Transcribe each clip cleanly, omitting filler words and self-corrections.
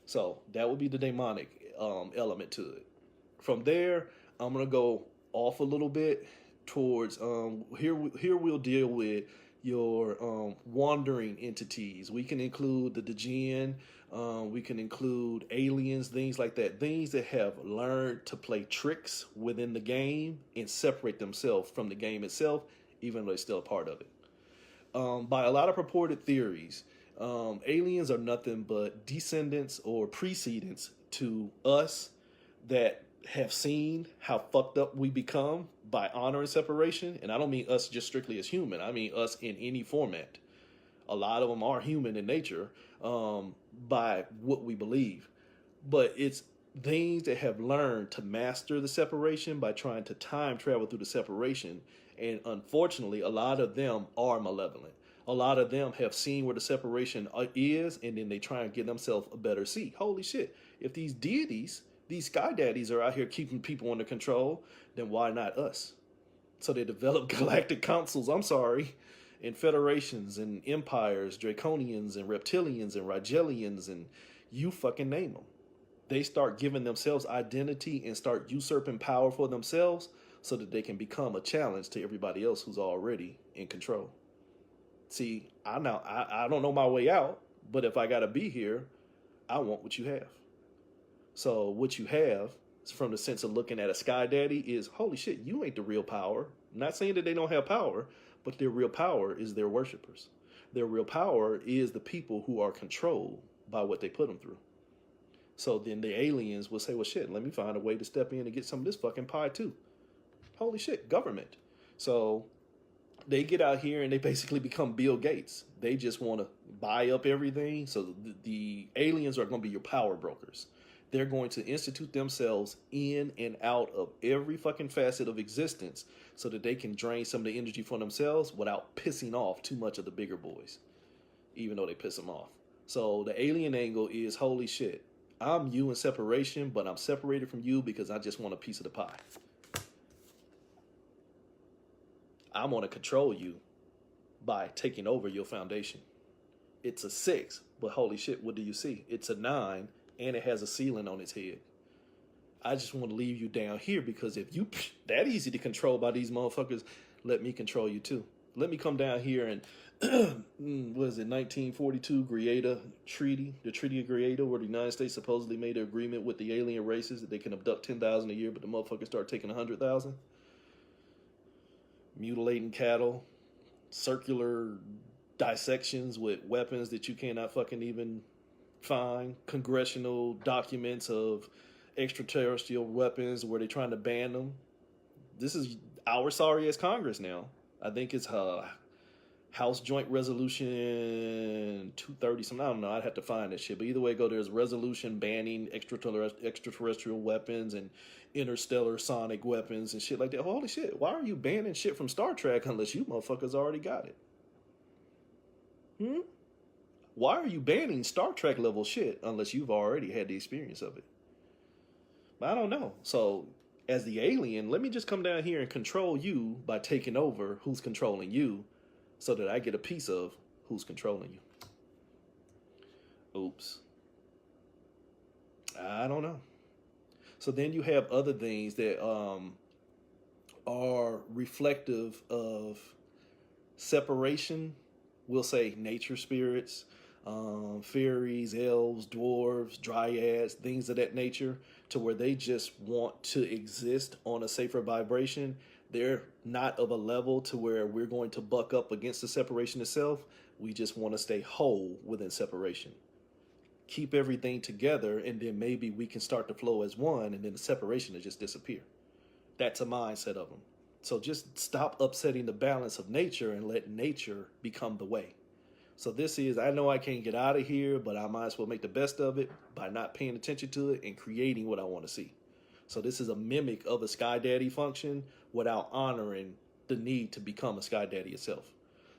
So that would be the demonic element to it. From there, I'm gonna go off a little bit towards here we'll deal with your wandering entities. We can include the Djinn, we can include aliens, things like that, things that have learned to play tricks within the game and separate themselves from the game itself, even though they're still a part of it. By a lot of purported theories, aliens are nothing but descendants or precedents to us that have seen how fucked up we become by honor and separation. And I don't mean us just strictly as human, I mean us in any format. A lot of them are human in nature, by what we believe. But it's things that have learned to master the separation by trying to time travel through the separation. And unfortunately, a lot of them are malevolent. A lot of them have seen where the separation is, and then they try and get themselves a better seat. Holy shit. If these deities, these sky daddies are out here keeping people under control, then why not us? So they develop galactic councils, I'm sorry, and federations and empires, draconians and reptilians and Rigelians, and you fucking name them. They start giving themselves identity and start usurping power for themselves so that they can become a challenge to everybody else who's already in control. See, I don't know my way out, but if I gotta be here, I want what you have. So what you have, from the sense of looking at a sky daddy, is holy shit, you ain't the real power. I'm not saying that they don't have power, but their real power is their worshipers. Their real power is the people who are controlled by what they put them through. So then the aliens will say, well, shit, let me find a way to step in and get some of this fucking pie too. Holy shit, government. So they get out here and they basically become Bill Gates. They just want to buy up everything. So the aliens are going to be your power brokers. They're going to institute themselves in and out of every fucking facet of existence so that they can drain some of the energy from themselves without pissing off too much of the bigger boys, even though they piss them off. So the alien angle is, holy shit, I'm you in separation, but I'm separated from you because I just want a piece of the pie. I want to control you by taking over your foundation. It's a 6, but holy shit, what do you see? It's a 9, and it has a ceiling on its head. I just want to leave you down here because if you that easy to control by these motherfuckers, let me control you too. Let me come down here and what is it, 1942 Greada Treaty, the Treaty of Greada, where the United States supposedly made an agreement with the alien races that they can abduct 10,000 a year, but the motherfuckers start taking 100,000. Mutilating cattle, circular dissections with weapons that you cannot fucking even find, congressional documents of extraterrestrial weapons where they're trying to ban them. This is our sorry as Congress now. I think it's House Joint Resolution 230 something. I don't know. I'd have to find that shit. But either way go, there's resolution banning extraterrestrial weapons and interstellar sonic weapons and shit like that. Holy shit. Why are you banning shit from Star Trek unless you motherfuckers already got it? Why are you banning Star Trek level shit unless you've already had the experience of it? I don't know. So, as the alien, let me just come down here and control you by taking over who's controlling you so that I get a piece of who's controlling you. Oops. I don't know. So then you have other things that are reflective of separation. We'll say nature spirits, fairies, elves, dwarves, dryads, things of that nature, to where they just want to exist on a safer vibration. They're not of a level to where we're going to buck up against the separation itself. We just want to stay whole within separation. Keep everything together, and then maybe we can start to flow as one, and then the separation will just disappear. That's a mindset of them. So just stop upsetting the balance of nature and let nature become the way. So this is, I know I can't get out of here, but I might as well make the best of it by not paying attention to it and creating what I want to see. So this is a mimic of a Sky Daddy function without honoring the need to become a Sky Daddy itself.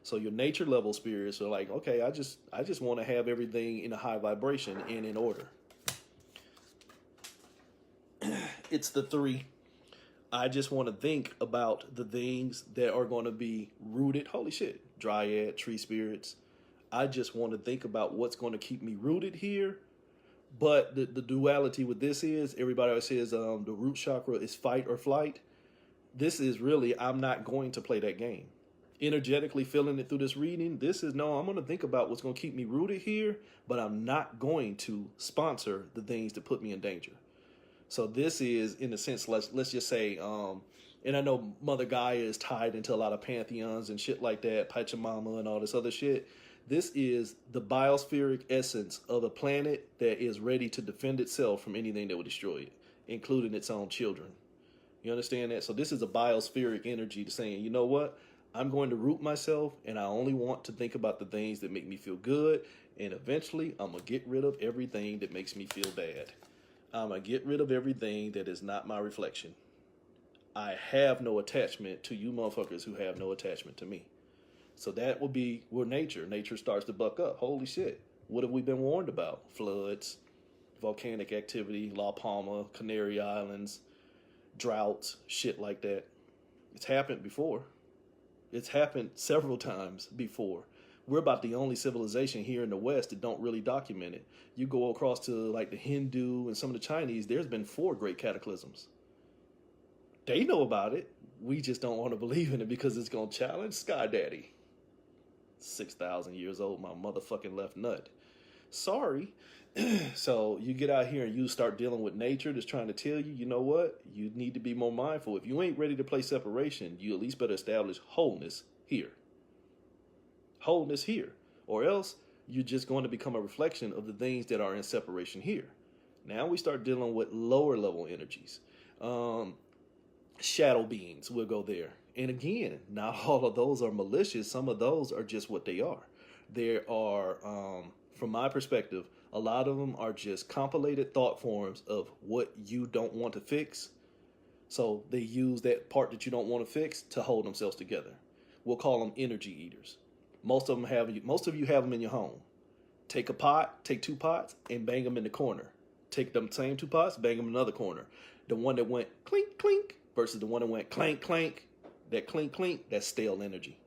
So your nature level spirits are like, okay, I just want to have everything in a high vibration and in order. It's the 3. I just want to think about the things that are going to be rooted. Holy shit, dryad, tree spirits. I just want to think about what's going to keep me rooted here But the duality with this is everybody always says the root chakra is fight or flight. This is really, I'm not going to play that game. Energetically feeling it through this reading, this is no, I'm going to think about what's going to keep me rooted here, but I'm not going to sponsor the things that put me in danger. So this is, in a sense, let's just say, and I know Mother Gaia is tied into a lot of pantheons and shit like that, Pachamama and all this other shit. This is the biospheric essence of a planet that is ready to defend itself from anything that would destroy it, including its own children. You understand that? So this is a biospheric energy to saying, you know what? I'm going to root myself, and I only want to think about the things that make me feel good, and eventually I'm going to get rid of everything that makes me feel bad. I'm going to get rid of everything that is not my reflection. I have no attachment to you motherfuckers who have no attachment to me. So that will be where nature starts to buck up. Holy shit. What have we been warned about? Floods, volcanic activity, La Palma, Canary Islands, droughts, shit like that. It's happened before. It's happened several times before. We're about the only civilization here in the West that don't really document it. You go across to like the Hindu and some of the Chinese, there's been 4 great cataclysms. They know about it. We just don't want to believe in it because it's going to challenge Sky Daddy. 6,000 years old, my motherfucking left nut. Sorry. So you get out here and you start dealing with nature that's trying to tell you, you know what? You need to be more mindful. If you ain't ready to play separation, you at least better establish wholeness here. Wholeness here. Or else you're just going to become a reflection of the things that are in separation here. Now we start dealing with lower level energies. Shadow beings, we'll go there. And again, not all of those are malicious. Some of those are just what they are. There are, from my perspective, a lot of them are just compilated thought forms of what you don't want to fix. So they use that part that you don't want to fix to hold themselves together. We'll call them energy eaters. Most of you have them in your home. Take a pot, take 2 pots, and bang them in the corner. Take them same 2 pots, bang them in another corner. The one that went clink, clink versus the one that went clank, clank. That clink, clink, that's stale energy.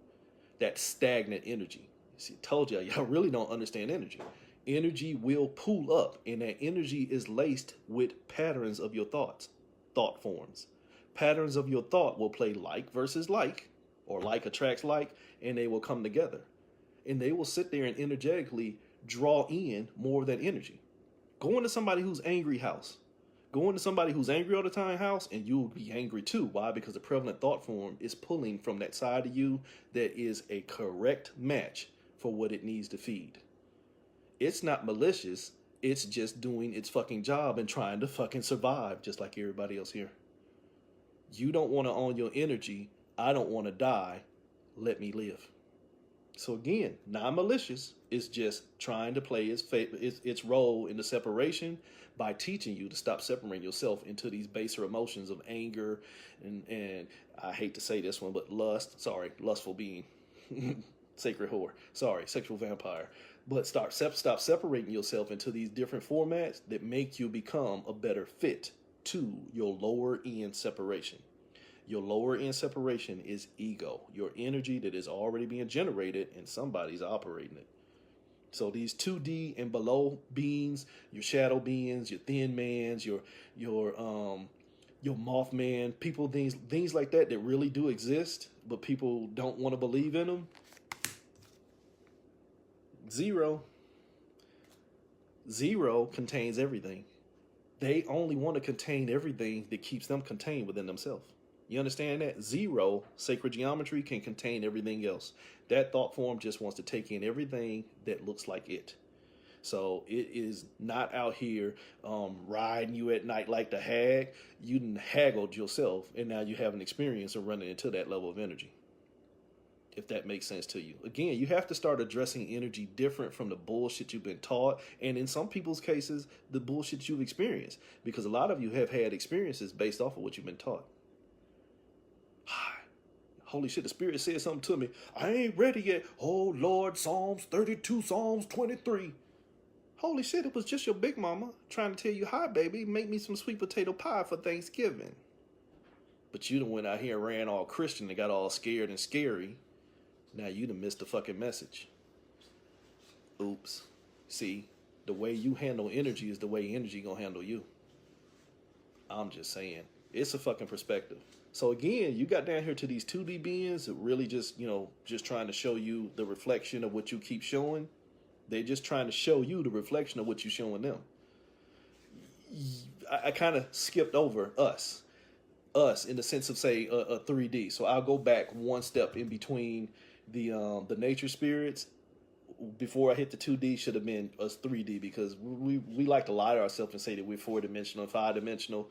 That's stagnant energy. See, told y'all really don't understand energy. Energy will pool up, and that energy is laced with patterns of your thoughts, thought forms. Patterns of your thought will play like versus like, or like attracts like, and they will come together. And they will sit there and energetically draw in more of that energy. Go into somebody who's angry house. Go into somebody who's angry all the time house, and you'll be angry too. Why? Because the prevalent thought form is pulling from that side of you that is a correct match for what it needs to feed. It's not malicious. It's just doing its fucking job and trying to fucking survive just like everybody else here. You don't want to own your energy. I don't want to die. Let me live. So again, non-malicious is just trying to play its role in the separation by teaching you to stop separating yourself into these baser emotions of anger and I hate to say this one, but lustful being, sacred whore, sexual vampire. But stop separating yourself into these different formats that make you become a better fit to your lower end separation. Your lower end separation is ego, your energy that is already being generated and somebody's operating it. So these 2D and below beings, your shadow beings, your thin mans, your Mothman, people, things like that really do exist, but people don't want to believe in them. Zero contains everything. They only want to contain everything that keeps them contained within themselves. You understand that? 0, sacred geometry, can contain everything else. That thought form just wants to take in everything that looks like it. So it is not out here riding you at night like the hag. You haggled yourself, and now you have an experience of running into that level of energy. If that makes sense to you. Again, you have to start addressing energy different from the bullshit you've been taught, and in some people's cases, the bullshit you've experienced, because a lot of you have had experiences based off of what you've been taught. Holy shit, the Spirit said something to me. I ain't ready yet. Oh, Lord, Psalms 32, Psalms 23. Holy shit, it was just your big mama trying to tell you, hi, baby, make me some sweet potato pie for Thanksgiving. But you done went out here and ran all Christian and got all scared and scary. Now you done missed the fucking message. Oops. See, The way you handle energy is the way energy gonna handle you. I'm just saying. It's a fucking perspective. So again, you got down here to these 2D beings that really just, just trying to show you the reflection of what you keep showing. They're just trying to show you the reflection of what you're showing them. I kind of skipped over us. Us in the sense of, say, a 3D. So I'll go back one step in between the nature spirits. Before I hit the 2D, should have been us 3D, because we like to lie to ourselves and say that we're 4-dimensional and 5-dimensional.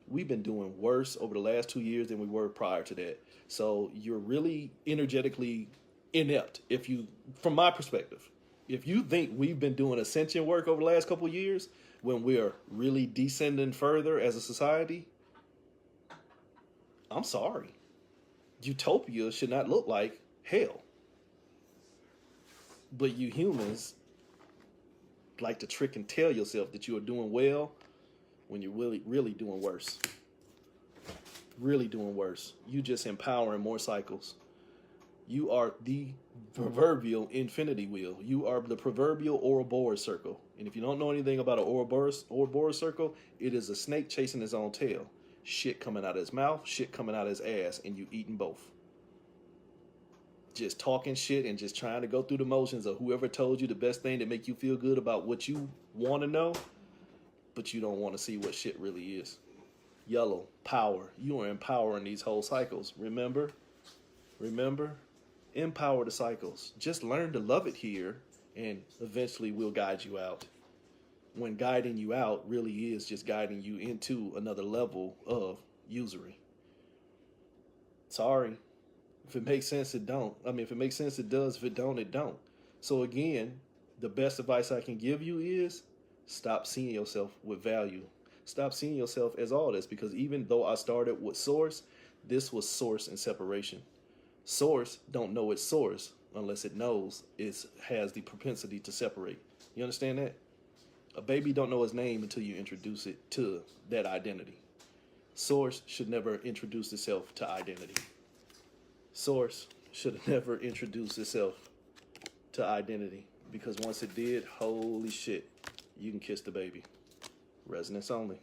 We've been doing worse over the last 2 years than we were prior to that. So you're really energetically inept if you, from my perspective, if you think we've been doing ascension work over the last couple of years when we're really descending further as a society, I'm sorry. Utopia should not look like hell. But you humans like to trick and tell yourself that you are doing well when you're really, really doing worse. Really doing worse. You just empowering more cycles. You are the proverbial infinity wheel. You are the proverbial Ouroboros circle. And if you don't know anything about an Ouroboros circle, it is a snake chasing his own tail. Shit coming out of his mouth, shit coming out of his ass, and you eating both. Just talking shit and just trying to go through the motions of whoever told you the best thing to make you feel good about what you want to know, but you don't want to see what shit really is. Yellow, power. You are empowering these whole cycles. Remember? Empower the cycles. Just learn to love it here, and eventually we'll guide you out. When guiding you out really is just guiding you into another level of usury. Sorry. If it makes sense, it don't. I mean, if it makes sense, it does. If it don't, it don't. So again, the best advice I can give you is stop seeing yourself with value. Stop seeing yourself as all this, because even though I started with source, this was source and separation. Source don't know its source unless it knows it has the propensity to separate. You understand that? A baby don't know his name until you introduce it to that identity. Source should never introduce itself to identity. Source should have never introduced itself to identity, because once it did, holy shit, you can kiss the baby. Resonance only.